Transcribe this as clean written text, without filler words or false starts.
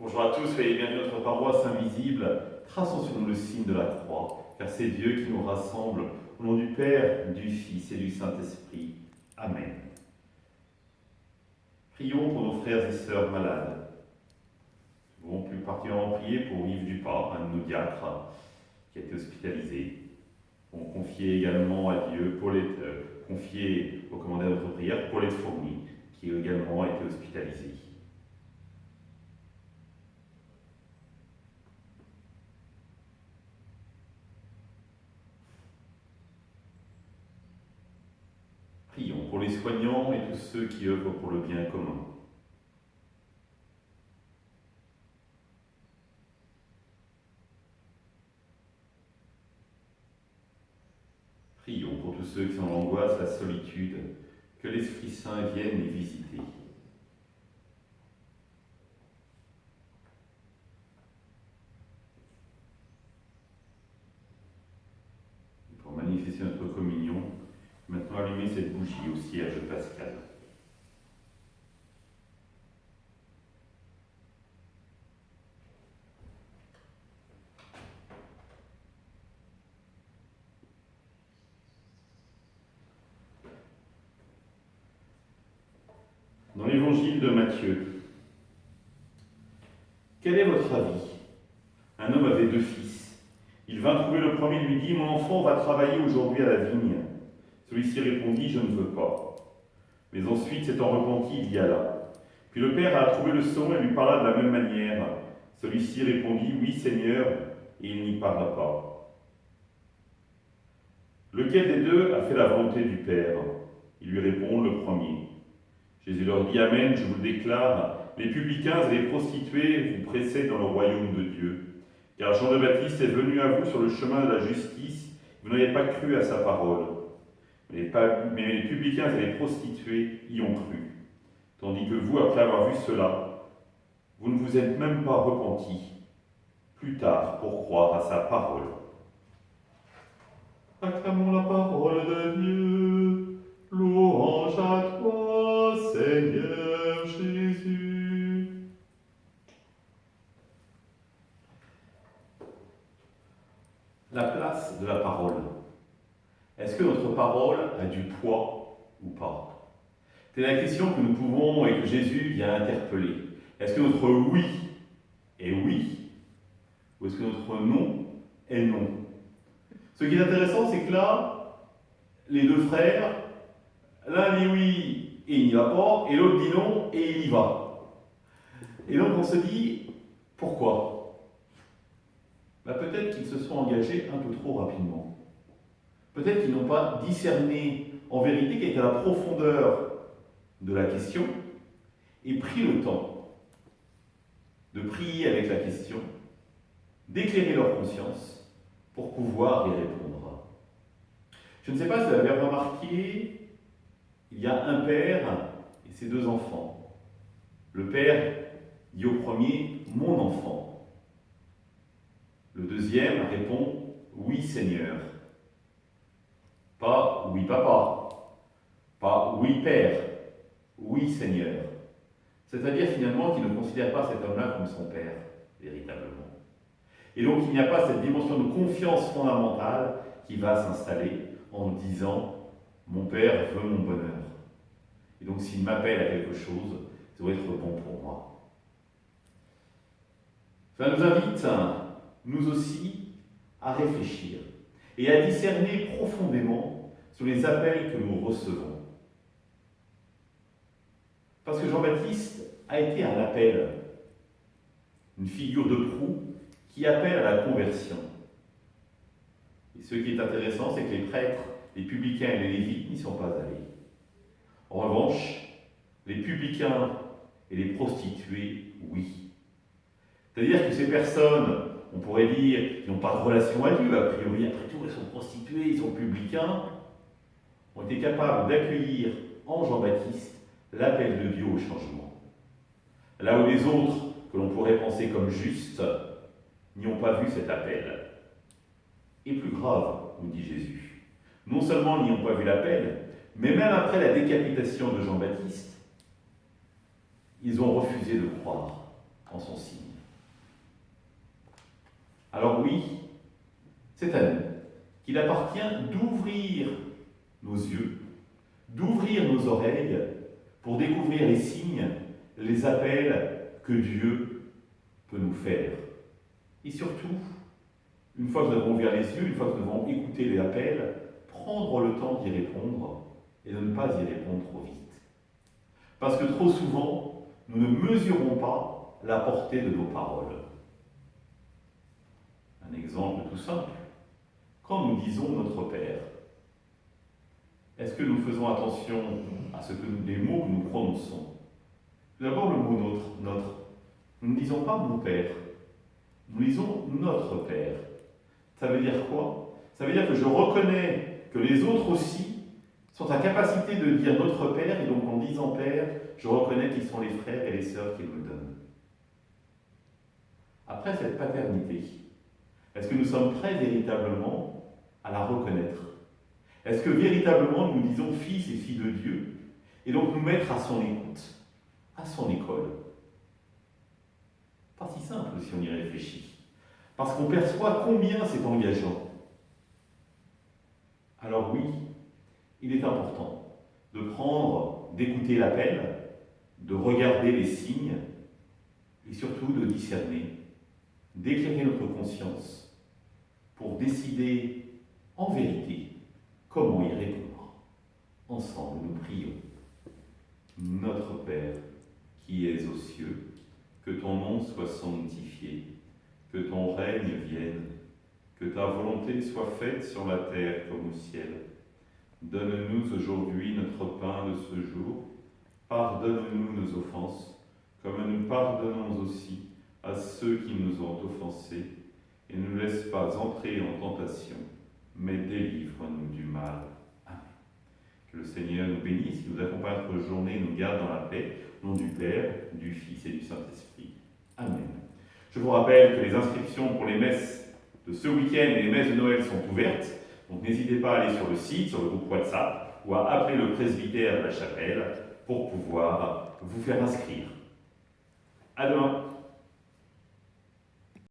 Bonjour à tous, soyez bienvenus à notre paroisse invisible. Traçons sur nous le signe de la croix, car c'est Dieu qui nous rassemble. Au nom du Père, du Fils et du Saint-Esprit. Amen. Prions pour nos frères et sœurs malades. Nous pouvons plus particulièrement prier pour Yves Dupart, un de nos diacres, qui a été hospitalisé. On confiait également à Dieu, confier au commandant de notre prière, Paulette Fourny, qui également a été hospitalisé. Prions pour les soignants et tous ceux qui œuvrent pour le bien commun. Prions pour tous ceux qui sont dans l'angoisse, la solitude, que l'Esprit Saint vienne les visiter. Et pour manifester notre communion, maintenant allumer cette bougie au cierge pascal. Dans l'évangile de Matthieu, quel est votre avis? Un homme avait 2 fils. Il vint trouver le premier et lui dit: « Mon enfant va travailler aujourd'hui à la vigne. » Celui-ci répondit: « Je ne veux pas. » Mais ensuite, s'étant repenti, il y alla. Puis le père alla trouver le second et lui parla de la même manière. Celui-ci répondit: « Oui, Seigneur, » et il n'y parla pas. Lequel des deux a fait la volonté du Père? Ils lui répondent: le premier. Jésus leur dit: Amen, je vous le déclare, les publicains et les prostituées vous précèdent dans le royaume de Dieu. Car Jean le Baptiste est venu à vous sur le chemin de la justice, vous n'avez pas cru à sa parole. Mais les publicains et les prostituées y ont cru. Tandis que vous, après avoir vu cela, vous ne vous êtes même pas repentis plus tard pour croire à sa parole. Acclamons la parole de Dieu. Louange à toi, Seigneur Jésus. La place de la parole. Est-ce que notre parole a du poids ou pas? C'est la question que nous pouvons et que Jésus vient interpeller. Est-ce que notre oui est oui? Ou est-ce que notre non est non? Ce qui est intéressant, c'est que là, les 2 frères, l'un dit oui et il n'y va pas, et l'autre dit non et il y va. Et donc on se dit, pourquoi? Peut-être qu'ils se sont engagés un peu trop rapidement. Peut-être qu'ils n'ont pas discerné en vérité quelle était la profondeur de la question et pris le temps de prier avec la question, d'éclairer leur conscience pour pouvoir y répondre. Je ne sais pas si vous avez remarqué, il y a un père et ses 2 enfants. Le père dit au premier: « Mon enfant ». Le deuxième répond: « Oui, Seigneur ». Pas « Oui, papa », pas « Oui, père », « Oui, Seigneur ». C'est-à-dire finalement qu'il ne considère pas cet homme-là comme son père, véritablement. Et donc il n'y a pas cette dimension de confiance fondamentale qui va s'installer en disant: « Mon père veut mon bonheur. Et donc s'il m'appelle à quelque chose, ça doit être bon pour moi. » Ça nous invite, nous aussi, à réfléchir et à discerner profondément sur les appels que nous recevons. Parce que Jean-Baptiste a été un appel, une figure de proue qui appelle à la conversion. Et ce qui est intéressant, c'est que les prêtres, les publicains et les lévites n'y sont pas allés. En revanche, les publicains et les prostituées, oui. C'est-à-dire que ces personnes, on pourrait dire, qui n'ont pas de relation à Dieu, a priori, après tout, elles sont prostituées, ils sont publicains, ont été capables d'accueillir en Jean-Baptiste l'appel de Dieu au changement. Là où les autres, que l'on pourrait penser comme justes, n'y ont pas vu cet appel. Et plus grave, nous dit Jésus, non seulement n'y ont pas vu l'appel, mais même après la décapitation de Jean-Baptiste, ils ont refusé de croire en son signe. Alors oui, c'est à nous qu'il appartient d'ouvrir nos yeux, d'ouvrir nos oreilles pour découvrir les signes, les appels que Dieu peut nous faire. Et surtout, une fois que nous avons ouvert les yeux, une fois que nous avons écouté les appels, prendre le temps d'y répondre et de ne pas y répondre trop vite. Parce que trop souvent, nous ne mesurons pas la portée de nos paroles. Un exemple tout simple. Quand nous disons notre Père, est-ce que nous faisons attention à ce que les mots que nous prononçons? D'abord le mot notre. Nous ne disons pas mon Père, nous disons notre Père. Ça veut dire quoi? Ça veut dire que je reconnais que les autres aussi sont à capacité de dire notre Père, et donc en disant Père, je reconnais qu'ils sont les frères et les sœurs qu'ils me donnent. Après cette paternité, est-ce que nous sommes prêts véritablement à la reconnaître? Est-ce que véritablement nous disons fils et filles de Dieu, et donc nous mettre à son écoute, à son école? Pas si simple si on y réfléchit, parce qu'on perçoit combien c'est engageant. Alors oui, il est important d'écouter l'appel, de regarder les signes, et surtout de discerner, d'éclairer notre conscience, pour décider en vérité comment y répondre. Ensemble, nous prions. Notre Père, qui es aux cieux, que ton nom soit sanctifié, que ton règne vienne, que ta volonté soit faite sur la terre comme au ciel. Donne-nous aujourd'hui notre pain de ce jour. Pardonne-nous nos offenses, comme nous pardonnons aussi à ceux qui nous ont offensés. Et ne nous laisse pas entrer en tentation, mais délivre-nous du mal. Amen. Que le Seigneur nous bénisse, qu'il nous accompagne notre journée et nous garde dans la paix. Au nom du Père, du Fils et du Saint-Esprit. Amen. Je vous rappelle que les inscriptions pour les messes de ce week-end et les messes de Noël sont ouvertes. Donc n'hésitez pas à aller sur le site, sur le groupe WhatsApp, ou à appeler le presbytère de la chapelle pour pouvoir vous faire inscrire. À demain.